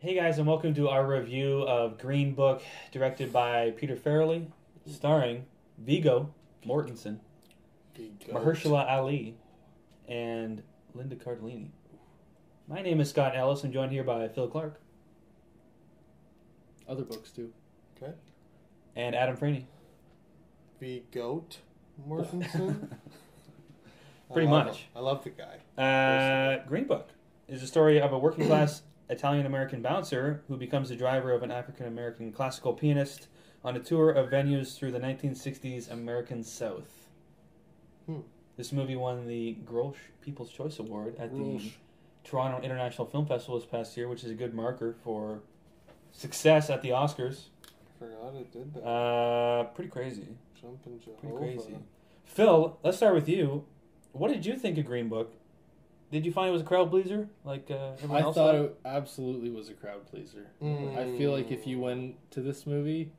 Hey guys, and welcome to our review of Green Book, directed by Peter Farrelly, starring Viggo Mortensen, Mahershala Ali, and Linda Cardellini. My name is Scott Ellis. I'm joined here by Phil Clark. Other books too. Okay. And Adam Franey. Viggo Mortensen. Pretty much. I love the guy. Green Book is the story of a working class Italian-American bouncer who becomes the driver of an African-American classical pianist on a tour of venues through the 1960s American South. This movie won the Grosh People's Choice Award at the Toronto International Film Festival this past year, which is a good marker for success at the Oscars. I forgot it did that. Pretty crazy. Jumpin' Jehovah. Pretty crazy. Phil, let's start with you. What did you think of Green Book? Did you find it was a crowd pleaser like everyone else? I thought it absolutely was a crowd pleaser. I feel like if you went to this movie,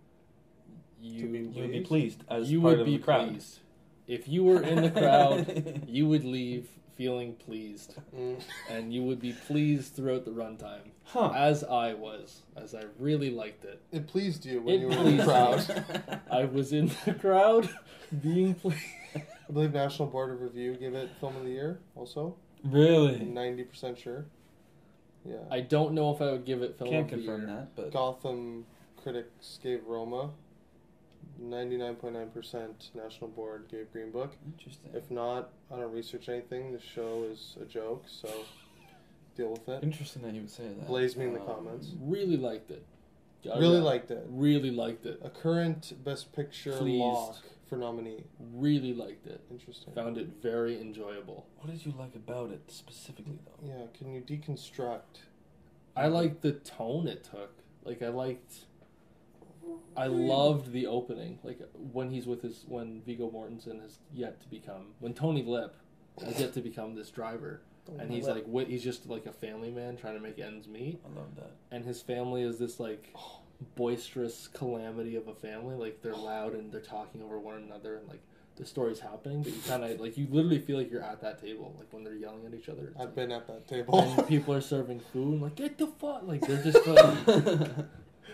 you would be pleased as you part would of be the crowd. pleased. If you were in the crowd, you would leave feeling pleased, and you would be pleased throughout the runtime. As I was, as I really liked it. It pleased you when you were in the crowd. I was in the crowd, being pleased. I believe National Board of Review gave it Film of the Year also. Really? I'm 90% sure. Yeah. I don't know if I would give it Film Can't of the Year. confirm that, but Gotham critics gave Roma. 99.9% National Board gave Green Book. interesting. If not, I don't research anything. The show is a joke, so deal with it. Interesting that you would say that. Blaze me in the comments. Really liked it. Really liked it. Really liked it. A current Best Picture Pleased. lock for nominee. Really liked it. Interesting. Found it very enjoyable. What did you like about it specifically, though? Yeah, can you deconstruct? I liked the tone it took. Like I loved the opening. Like when when Viggo Mortensen has yet to become, when Tony Lip has yet to become this driver, and he's like, he's just like a family man trying to make ends meet. I love that. And his family is this like boisterous calamity of a family. Like they're loud and they're talking over one another, and like the story's happening, but you kind of like you literally feel like you're at that table, like when they're yelling at each other. It's I've like, been at that table. and people are serving food, and like get the fuck, like they're just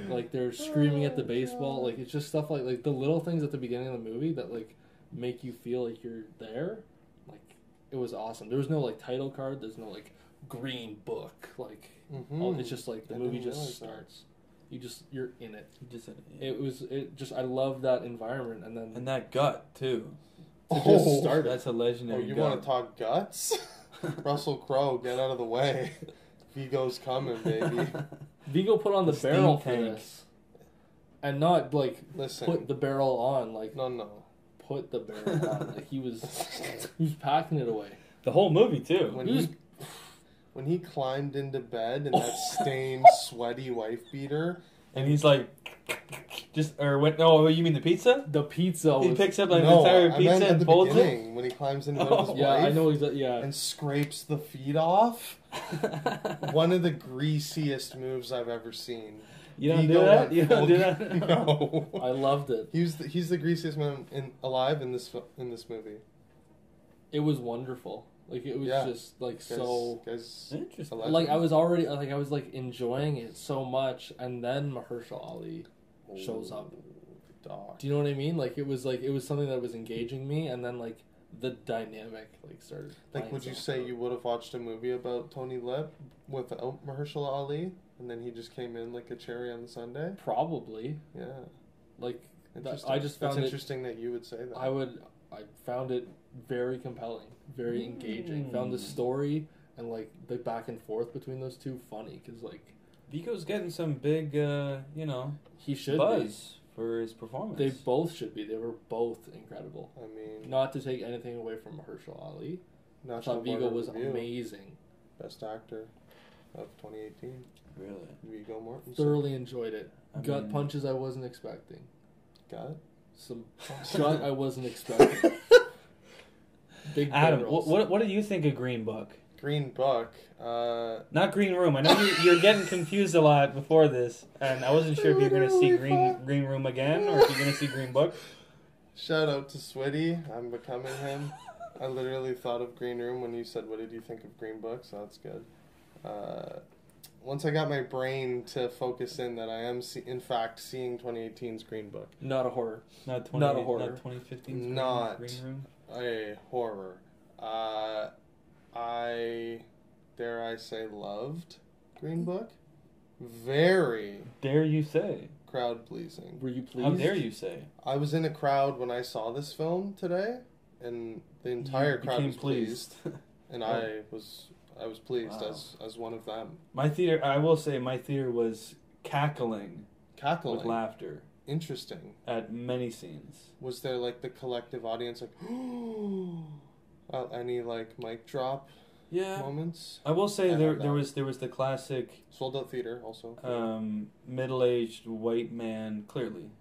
like they're screaming at the baseball. Like it's just stuff like the little things at the beginning of the movie that like make you feel like you're there. Like it was awesome. There was no like title card. There's no like Green Book. Like it's just like the movie just starts. You're in it. I love that environment, and that gut too. just start it. That's a legendary. You gut. want to talk guts? Russell Crowe, get out of the way. Vigo's coming, baby. Viggo put on the steam barrel for tank. this, and not like Listen. put the barrel on. Like No. put the barrel on. Like he was packing it away. The whole movie too. When he climbed into bed in that stained, sweaty wife beater, And he's like, you mean the pizza? The pizza. He picks up like no, an entire I pizza meant at and the folds it. beginning when he climbs into bed with his Yeah, wife. I know exactly. Yeah, And scrapes the feet off. One of the greasiest moves I've ever seen. You don't Viggo do that? went You don't full- do that? No. I loved it. He's the greasiest man alive in this movie. It was wonderful. Like it was just like Guys, Interesting. like I was already like I was like enjoying it so much, and then Mahershala Ali shows up. Dog. Do you know what I mean? Like it was something that was engaging me, and then like the dynamic like started. Like, would you say you would have watched a movie about Tony Lip without Mahershala Ali, and then he just came in like a cherry on the sundae? Probably. Yeah. like Interesting. I just found It's interesting that you would say that. I found it very compelling, very engaging. Found the story and like the back and forth between those two funny because like Viggo's getting some big, he should buzz for his performance. be. They both should be. They were both incredible. I mean, Not to take anything away from Mahershala Ali. I National thought Board Viggo of was Review, amazing. Best actor of 2018. Really? Viggo Mortensen. Thoroughly enjoyed it. I Gut mean- punches I wasn't expecting. Got it? Some gut I wasn't expecting. Big Adam, barrels. what do you think of Green Book? Green Book. Not Green Room. I know you're getting confused a lot before this, and I wasn't sure if you're going to see Green Room again or if you're going to see Green Book. Shout out to Switty. I'm becoming him. I literally thought of Green Room when you said, what did you think of Green Book? So that's good. once I got my brain to focus in that I am in fact seeing 2018's Green Book. Not a horror. Not Not a horror. Not 2015. Not Green Room. a horror. I dare I say loved Green Book. Very Dare you say? crowd pleasing. Were you pleased? How dare you say? I was in a crowd when I saw this film today, and the entire You crowd became was pleased, and Oh. I was pleased Wow. as one of them. My theater, I will say, my theater was cackling Cackling. with laughter Interesting. at many scenes. Was there like the collective audience like, any like mic drop Yeah, moments? I will say I there have there that. was the classic Sold out theater also. middle-aged white man, clearly,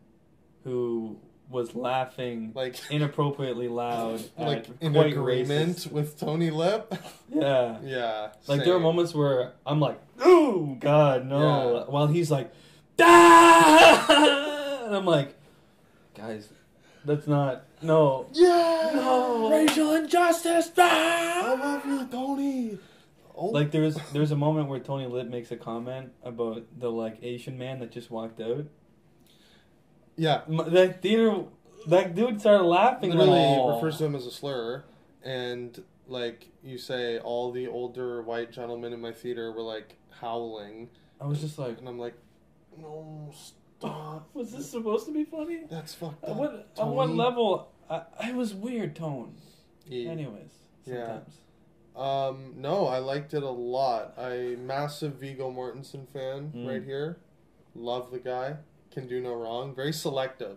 who was laughing Like inappropriately loud like at in quite agreement racist. with Tony Lip. Yeah. Yeah. Like there were same. moments where I'm like, "Oh God, no!" Yeah. While he's like, "Ah!" and I'm like, "Guys, that's not no." Yeah. No. Racial injustice. I love you, Tony. Oh. Like there's a moment where Tony Lip makes a comment about the like Asian man that just walked out. Yeah. That theater, that dude started laughing. Literally like, refers to him as a slur, and like you say, all the older white gentlemen in my theater were like howling, I was just like, and I'm like, no, stop. was this supposed to be funny? That's fucked On up. what Tony. level? I was weird tone. Yeah. Anyways, Yeah. sometimes. No, I liked it a lot. I massive Viggo Mortensen fan right here. Love the guy. Can do no wrong. Very selective.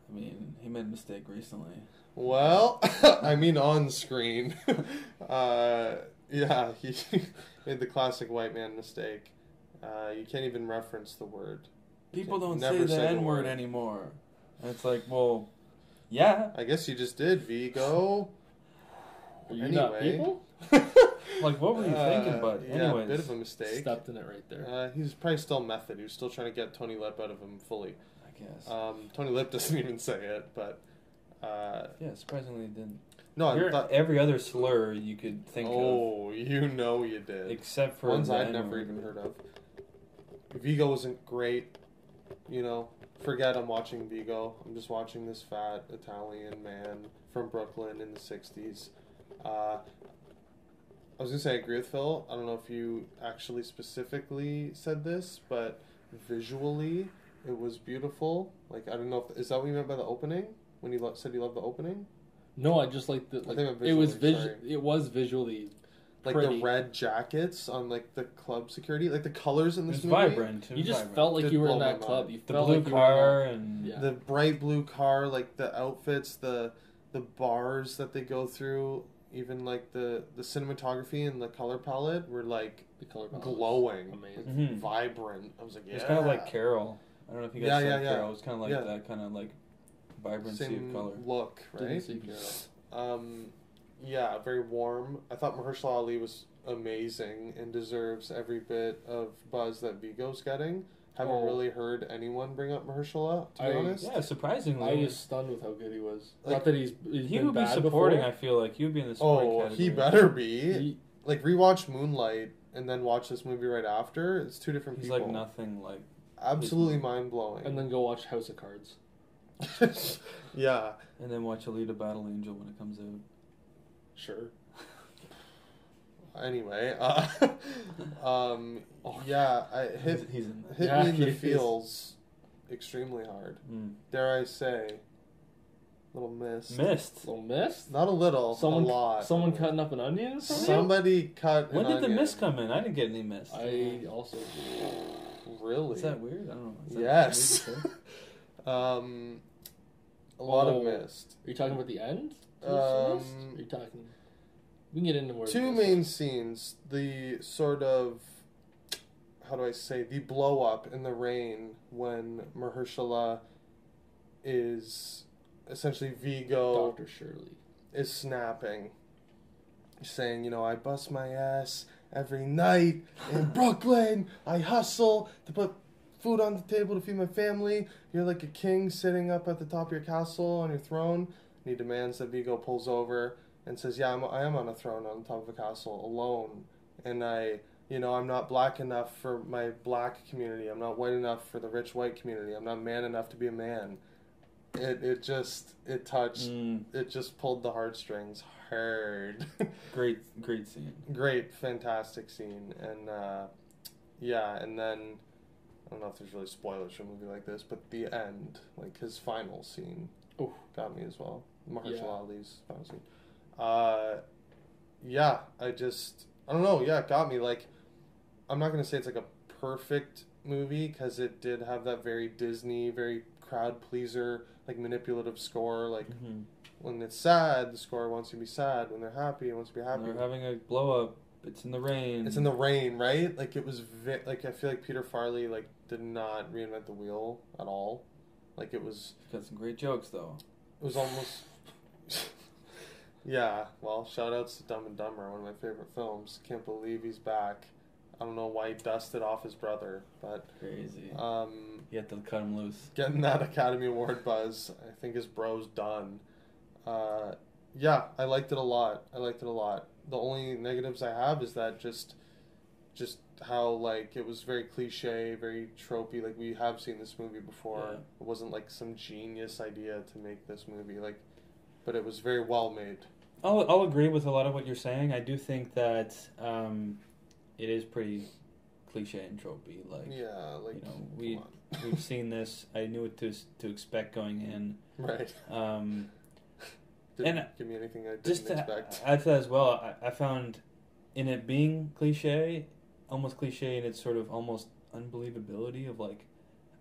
I mean, he made a mistake recently. Well, I mean on screen. Yeah, he made the classic white man mistake. You can't even reference the word. People don't Never say the say the N word word. anymore. And it's like, well, yeah. I guess you just did, Vigo. Are you not Anyway. people? Like, what were you thinking, bud? Yeah, Anyways. bit of a mistake. Stepped in it right there. He's probably still method. He was still trying to get Tony Lip out of him fully. I guess. Tony Lip doesn't even say it, but Yeah, surpringly it didn't. no, I You're thought. every other slur you could think Oh, you know you of, did. except for Ones the I'd never N-word. even heard of. Vigo wasn't great. You know, forget I'm watching Vigo. I'm just watching this fat Italian man from Brooklyn in the 60s. I was going to say I agree with Phil. I don't know if you actually specifically said this, but visually it was beautiful. Like, I don't know if... Is that what you meant by the opening? When you said you loved the opening? No, I just like the. I Like, think I'm it was visually, sorry. It was visually Like pretty. the red jackets on like the club security, like the colors in It this was movie. vibrant. It You was just vibrant. felt like Did you were in blow my that club. mind. You the felt blue like you were in car that- and Yeah. The bright blue car, like the outfits, the bars that they go through, even like the cinematography and the color palette were like the color palette was glowing, amazing. Mhm. vibrant. I was like, yeah, It's kind of like Carol. I don't know if you guys Yeah, saw yeah, yeah. Carol. It's kind of like Yeah. that kind of like vibrancy same of color. look, Didn't right? see Carol. Yeah, very warm. I thought Mahershala Ali was amazing and deserves every bit of buzz that Vigo's getting. Haven't Oh. really heard anyone bring up Mahershala, to be I- honest. Yeah, surprisingly. I was stunned with how good he was. Like, Not that he's he been would be bad supporting. before. I feel like he would be in the supporting Oh, category. he better be. He, Like, rewatch Moonlight and then watch this movie right after. It's two different He's people. like nothing like. Absolutely mind-blowing. and then go watch House of Cards. yeah. And then watch Alita Battle Angel when it comes out. Sure. Anyway, yeah, I hit He's in that. hit Yeah, me in the he is. feels extremely hard. Mm. Dare I say, little miss. Missed. Little mist. Not a little, Someone, a lot. someone cutting up an onion. From you? Somebody cut. When an did the onion. mist come in? I didn't get any mist. I also. Really? Is that weird? I don't know. Is that Yes. weird to say? A lot Oh. of mist. Are you talking about the end? to Um, this list? Are you talking? We can get into more. Two main scenes. The sort of, how do I say, the blow up in the rain when Mahershala is essentially Vigo Dr. Shirley. is snapping, saying, you know, I bust my ass every night in Brooklyn. I hustle to put food on the table to feed my family. You're like a king sitting up at the top of your castle on your throne. And he demands that Vigo pulls over and says, yeah, I am on a throne on top of a castle alone. And you know, I'm not black enough for my black community. I'm not white enough for the rich white community. I'm not man enough to be a man. It just it just pulled the heartstrings hard. Great scene. Great, fantastic scene, and yeah, and then I don't know if there's really spoilers for a movie like this, but the end, like his final scene, got me as well. Mahershala Ali's final scene. Yeah, I don't know. Yeah, it got me. Like, I'm not gonna say it's like a perfect movie because it did have that very Disney, very crowd pleaser, like manipulative score. Like when it's sad, the score wants you to be sad. When they're happy, it wants you to be happy. They're having a blow up. It's in the rain. It's in the rain, right? Like it was like I feel like Peter Farrelly like did not reinvent the wheel at all. Like it was. He's got some great jokes though. It was almost. Yeah, well, shout outs to Dumb and Dumber, one of my favorite films. Can't believe he's back. I don't know why he dusted off his brother, but crazy. You have to cut him loose. Getting that Academy Award buzz, I think his bro's done. Yeah, I liked it a lot. The only negatives I have is that just how like it was very cliche, very tropey. Like we have seen this movie before. Yeah. It wasn't like some genius idea to make this movie, like, but it was very well made. I'll agree with a lot of what you're saying. I do think that it is pretty cliche and tropey. Like, yeah, like, you know, we've seen this. I knew what to expect going in. Right. And give me anything I didn't just to expect. add to that as well, I found in it being cliche, almost cliche in its sort of almost unbelievability of like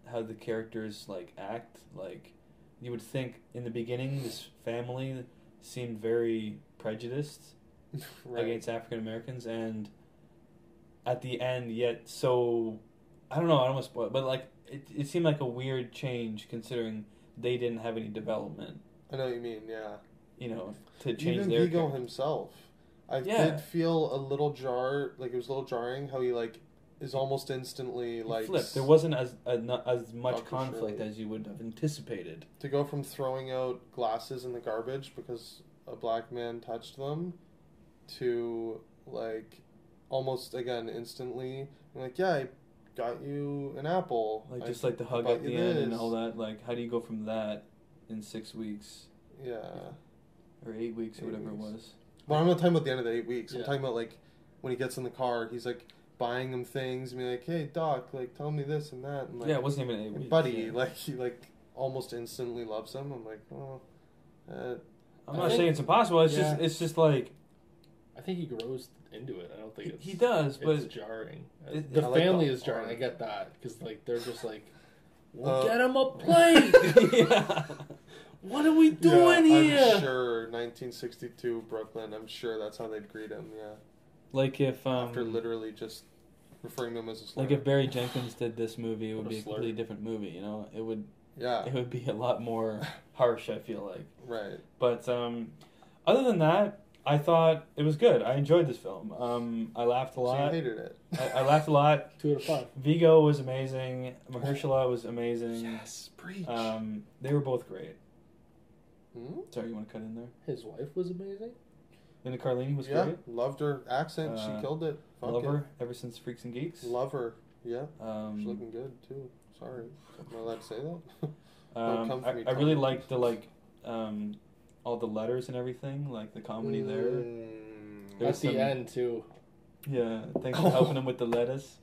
how the characters like act. Like you would think in the beginning, this family seemed very prejudiced Right. against African Americans, and at the end, yet so I don't know. I don't want to spoil it, but like it seemed like a weird change considering they didn't have any development. I know what you mean, yeah. You know, to change Even their Vigo character. himself. I Yeah. did feel a little like it was a little jarring how he like is almost instantly like Flipped. There wasn't as much Dr. conflict Shirley. as you would have anticipated. to go from throwing out glasses in the garbage because a black man touched them to like almost again instantly like, yeah, I got you an apple. Like I just like the hug bought at the you end and this. all that. Like, how do you go from that in 6 weeks Yeah. or 8 weeks or 8 whatever weeks. it was? Well, I'm not talking about the end of the 8 weeks. I'm Yeah. talking about like when he gets in the car, he's like buying him things and be like, "Hey, Doc, like tell me this and that." And like, Yeah, it wasn't even 8 weeks. buddy, yeah. like he like almost instantly loves him. I'm like, oh, I'm I not think- saying it's impossible. It's Yeah. just like I think he grows into it. I don't think he does, but it's jarring. it- The I like family the is jarring. art. I get that because like they're just like, we'll get Uh, him a plate. yeah. What are we doing here? I'm sure 1962 Brooklyn. I'm sure that's how they'd greet him. Yeah, Like if after literally just referring to him as a slur. like if Barry Jenkins did this movie, it would What a be a slur. completely different movie. You know, it would Yeah, be a lot more harsh. I feel like. right. But other than that, I thought it was good. I enjoyed this film. I laughed a So you lot. hated it. I laughed a lot. 2 out of 5. Vigo was amazing. Mahershala was amazing. Yes, preach. They were both great. Hmm? Sorry, you want to cut in there? His wife was amazing. Linda Carlini was Yeah, great. loved her accent. She killed it. Fuck Love it. her ever since Freaks and Geeks. Love her. Yeah, she's Um, looking good too. Sorry, am I allowed to say that? Don't come for me, I really Tom. liked the all the letters and everything, like the comedy there. Mm. There At was the some- end too. Yeah, thanks for helping him with the lettuce.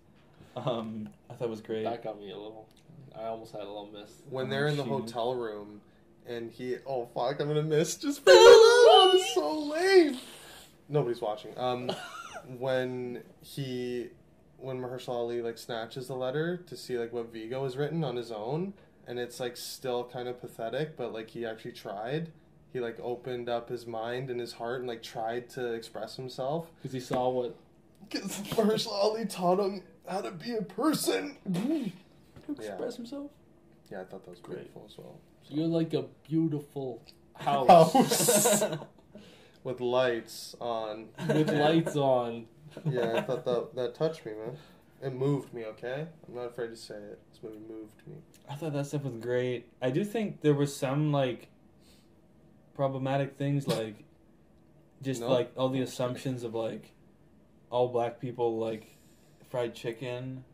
I thought it was great. That got me a little. I almost had a little miss. When they're in the She- hotel room, and oh fuck, I'm gonna miss. Just bring it up. It's so lame. Nobody's watching. When Mahershala Ali like snatches the letter to see like what Vigo has written on his own, and it's like still kind of pathetic, but like he actually tried. He like opened up his mind and his heart and like tried to express himself. Because he saw what. Because Mahershala Ali taught him how to be a person. To Yeah. express himself. Yeah, I thought that was Great. beautiful as well. You're like a beautiful house House. With lights on. with lights on. Yeah, I thought that touched me, man. It moved me, okay? I'm not afraid to say it. This movie moved me. I thought that stuff was great. I do think there was some like problematic things, like just No? like all the assumptions of like all black people like fried chicken.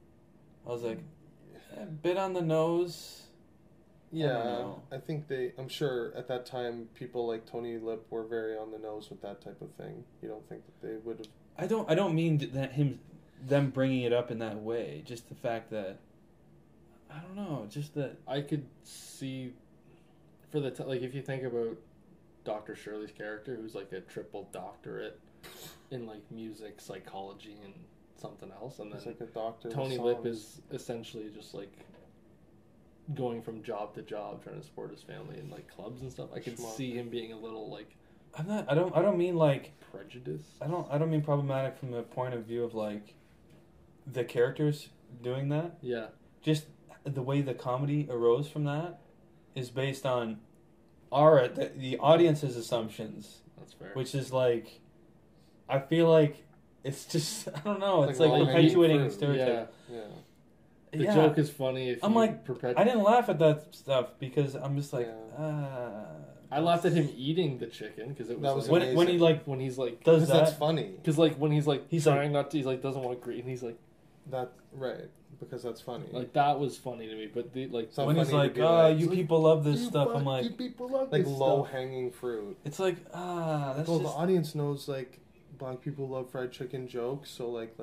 I was like, a bit on the nose. I don't Yeah, know. I think I'm sure at that time people like Tony Lip were very on the nose with that type of thing. You don't think that they would have? I don't mean them bringing it up in that way. Just the fact that I don't know. Just that I could see for like if you think about Dr. Shirley's character, who's like a triple doctorate in like music, psychology, and something else, and then He's like a doctor. with Tony Lip songs. is essentially just like going from job to job, trying to support his family in like clubs and stuff. I could Schmuck. see him being a little like I'm not. I don't mean like. prejudiced. I don't mean problematic from the point of view of like the characters doing that. Yeah, Just the way the comedy arose from that is based on the audience's assumptions, that's fair. which is like I feel like it's just I don't know. It's Like like low-hanging perpetuating fruit. stereotype. Yeah, Yeah. the Yeah. joke is funny. If I'm you like, perpetuate. I didn't laugh at that stuff because I'm just like I laughed at him eating the chicken because it was, That was like, when he like when he's like does Because that's that. funny. because like when he's like He's trying not to, he's like doesn't want to and he's That right. Because that's funny. like that was funny to me. But the like It's not When he's funny to like, be oh, like, you people love this You stuff. I'm fucking like, people love this like stuff. low hanging fruit. it's like that's Well, just the audience knows like black people love fried chicken jokes, so like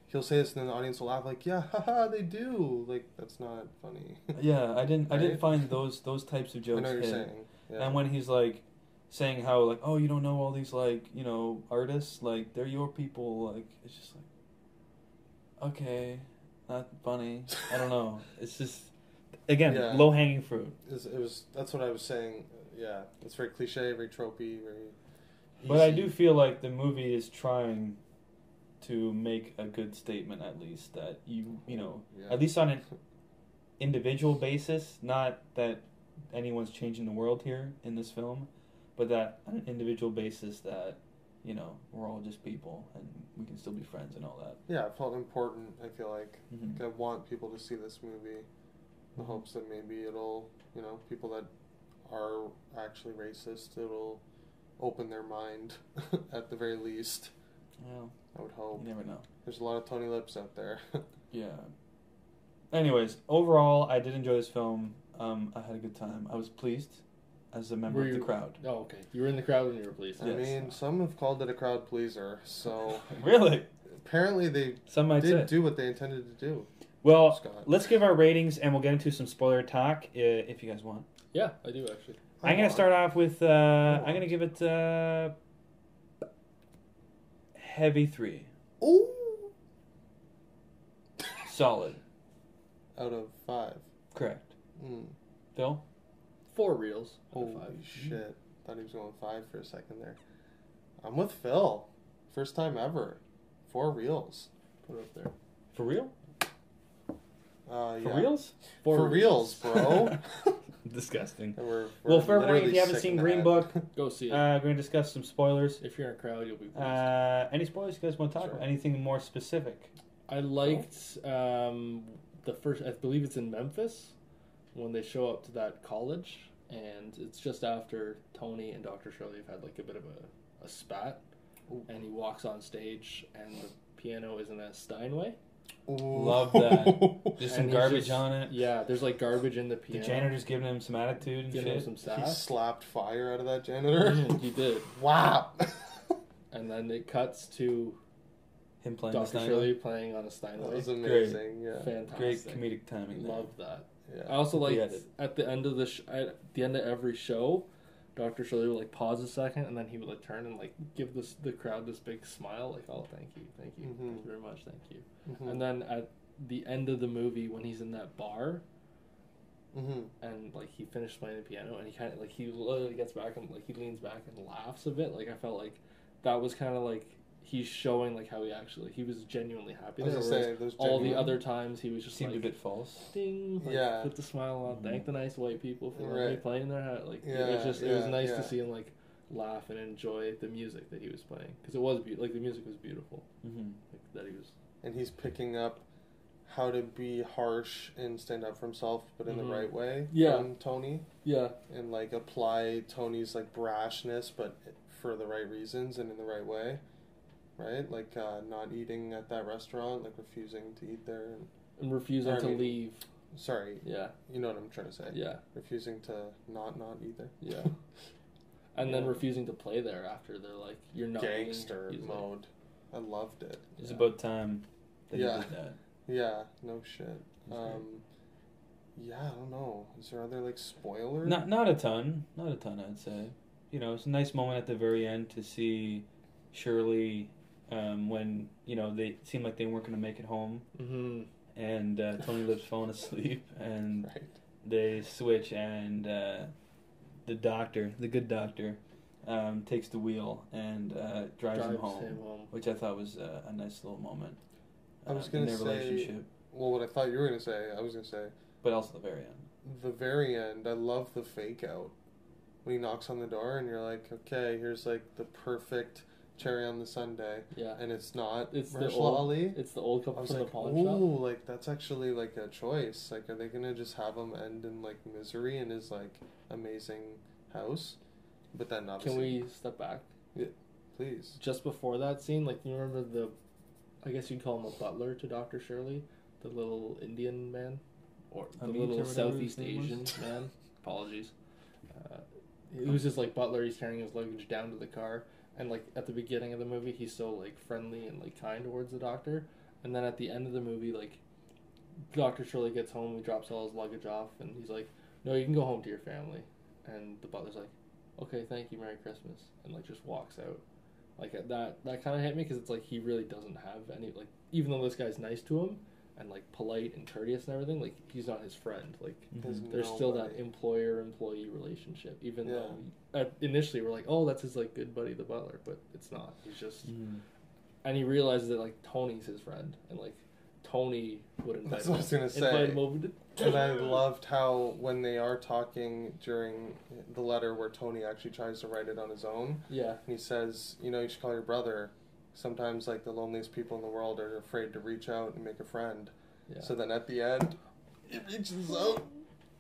he'll say this and then the audience will laugh like, yeah, haha, they do. Like that's not funny. yeah. I didn't Right? find those types of I jokes know what you're hit. saying. Yeah. And when he's like saying how like, oh, you don't know all these like artists, like they're your people, like it's just like, okay, not funny. I don't know. It's just again Yeah. low hanging fruit. it was that's what I was saying. Yeah, it's very cliche, very tropey, very. But I easy. do feel like the movie is trying to make a good statement, at least that you know, Yeah. at least on an individual basis, not that anyone's changing the world here in this film, but that on an individual basis that we're all just people and we can still be friends and all that. Yeah, it felt important. I feel like Mhm. I want people to see this movie, in the hopes that maybe it'll, people that are actually racist, it'll open their mind at the very least. Well, I would hope. you never know. There's a lot of Tony Lips out there. Yeah. Anyways, overall, I did enjoy this film. I had a good time. I was pleased as a member Were of the you- crowd. oh okay, you were in the crowd when you were pleased. I Yes. mean, some have called it a crowd pleaser, so Really? apparently they Some might say. did do what they intended to do. Well, Scott. let's give our ratings and we'll get into some spoiler talk if you guys want. Yeah, I do actually. I'm going to start off with, I'm going to give it heavy 3. Ooh! Solid. Out of 5. Correct. Mm. Phil? 4 reels. out of Holy 5. shit. Thought he was going 5 for a second there. I'm with Phil. First time ever. 4 reels. Put it up there. For real? Yeah. For reals? For reals, bro. Disgusting. And we're Well, for everyone, literally if you haven't sick seen in the Green head. Book, Go see it. we're going to discuss some spoilers. If you're in a crowd, you'll be pleased. Any spoilers you guys want to talk Sure. about? Anything more specific? I liked the first. I believe it's in Memphis when they show up to that college, and it's just after Tony and Dr. Shirley have had like a bit of a spat, Ooh. and he walks on stage, and the piano is in a Steinway. Ooh. Love that. Just some And he's garbage just- on it. Yeah, there's like garbage in the The piano. janitor's giving him some attitude and giving him shit. some He sass. slapped fire out of that janitor. He did, Wow. and then it cuts to Him playing the Dr. Steinway. Shirley playing on a That Steinway. was amazing. Yeah. Fantastic. Great comedic timing there. Love that. Yeah. I also Quickly liked edit. at the end of at the end of every show, Dr. Shirley would like pause a second, and then he would like turn and like give the crowd this big smile, like, "Oh, thank you, thank you very much, thank you." Mhm. And then at the end of the movie, when he's in that bar Mhm. and like he finished playing the piano, and he kind of like he literally gets back and like he leans back and laughs a bit. Like I felt like that was kind of like he's showing like how he was genuinely happy I was there. gonna Whereas say, those all the genuine- other times he was just Seemed like a bit false. ding, like, Yeah. put the smile on, thank the nice white people for letting me Right. play in their hat. Like it Yeah, was just, it was yeah, nice yeah. to see him like laugh and enjoy the music that he was playing because it was like the music was beautiful. Mm-hmm. Like that he was. And he's picking up how to be harsh and stand up for himself, but in Mhm. the right way. Yeah. From Tony, Yeah, and like apply Tony's like brashness, but for the right reasons and in the right way. right? Like not eating at that restaurant, like refusing to eat there. And refusing I to mean- leave. Sorry, Yeah, you know what I'm trying to say. yeah, Refusing to not eat there. yeah. And then Yeah. refusing to play there after they're like, you're not eating. Gangster He's like, mode. I loved it. It's Yeah. about time that Yeah. he did that. Yeah, no shit. That's great. Yeah, I don't know. Is there other like spoilers? Not a ton. I'd say. You know, it's a nice moment at the very end to see Shirley when they seemed like they weren't going to make it home, Mm-hmm. and Tony Lip's falling asleep, and Right. they switch, and the doctor, the good doctor, takes the wheel and drives him home, which I thought was a nice little moment. I was in gonna their say- relationship, Well, what I thought you were gonna say, I was gonna say but also the very end. the very end. I love the fake out when he knocks on the door, and you're like, okay, here's like the perfect cherry on the sundae, Yeah. and it's not It's the Mahershala old, Ali. It's the old I couple was from like, the pawn ooh, shop. like that's actually like a choice. Like, are they gonna just have him end in like misery in his like amazing house? But then Can obviously, we step back? please? Just before that scene, like, you remember I guess you'd call him a butler to Dr. Shirley, the little Indian man, or the Amit or little whatever Southeast his name Asian was? man. Apologies. He was just like butler. He's carrying his luggage down to the car, and like at the beginning of the movie, he's so like friendly and like kind towards the doctor, and then at the end of the movie, like Dr. Shirley gets home, he drops all his luggage off, and he's like, "No, you can go home to your family," and the butler's like, "Okay, thank you, Merry Christmas," and like just walks out. Like that kind of hit me because it's like he really doesn't have any, like, even though this guy's nice to him and like polite and courteous and everything, like he's not his friend. Like There's there's still that nobody. employer-employee relationship, even Yeah. though initially we're like, oh, that's his like good buddy, the butler, but it's not. He's just, Mm-hmm. and he realizes that like Tony's his friend, and like Tony would invite That's him, what I was gonna invite say. him over to. And I loved how when they are talking during the letter where Tony actually tries to write it on his own, Yeah, and he says, you should call your brother. Sometimes like the loneliest people in the world are afraid to reach out and make a friend. yeah. So then at the end, he reaches out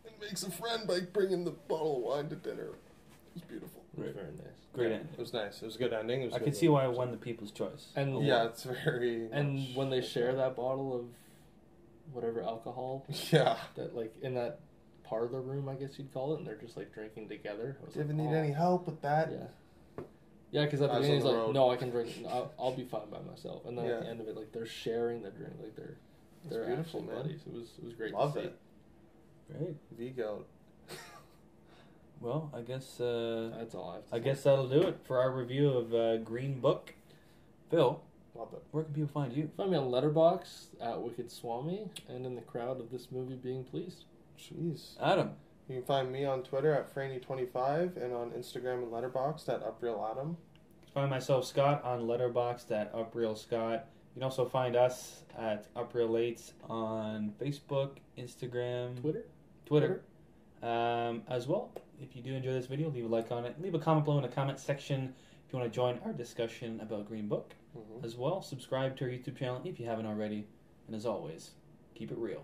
and makes a friend by bringing the bottle of wine to dinner. It was beautiful. It was Right. very nice. Great Yeah, ending. It was nice. It was a good ending. It was I a could good see why I one. won the People's Choice. And Yeah, it's very. and much when they like share that bottle of whatever alcohol Yeah. that like in that parlor room, I guess you'd call it, and they're just like drinking together. I was Do you like, ever need oh. any help with that? Yeah. Yeah, because at the I was beginning he's on the like, road. "No, I can drink. I'll be fine by myself." And then at Yeah. the end of it, like they're sharing the drink, like they're beautiful, actually man. buddies. It was great. Love to see. it. Great. V-Goat. Well, I guess That's all I have to say. guess that'll do it for our review of Green Book. Phil, Love it. where can people find you? Find me on Letterboxd at Wicked Swami, and in the crowd of this movie being pleased. Jeez. Adam. You can find me on Twitter at Franny25 and on Instagram and Letterboxd at UprealAdam. Find myself, Scott, on Letterboxd at UprealScott. You can also find us at UprealAtes on Facebook, Instagram, Twitter. As well. If you do enjoy this video, leave a like on it. Leave a comment below in the comment section if you want to join our discussion about Green Book. Mm-hmm. As well, subscribe to our YouTube channel if you haven't already. And as always, keep it real.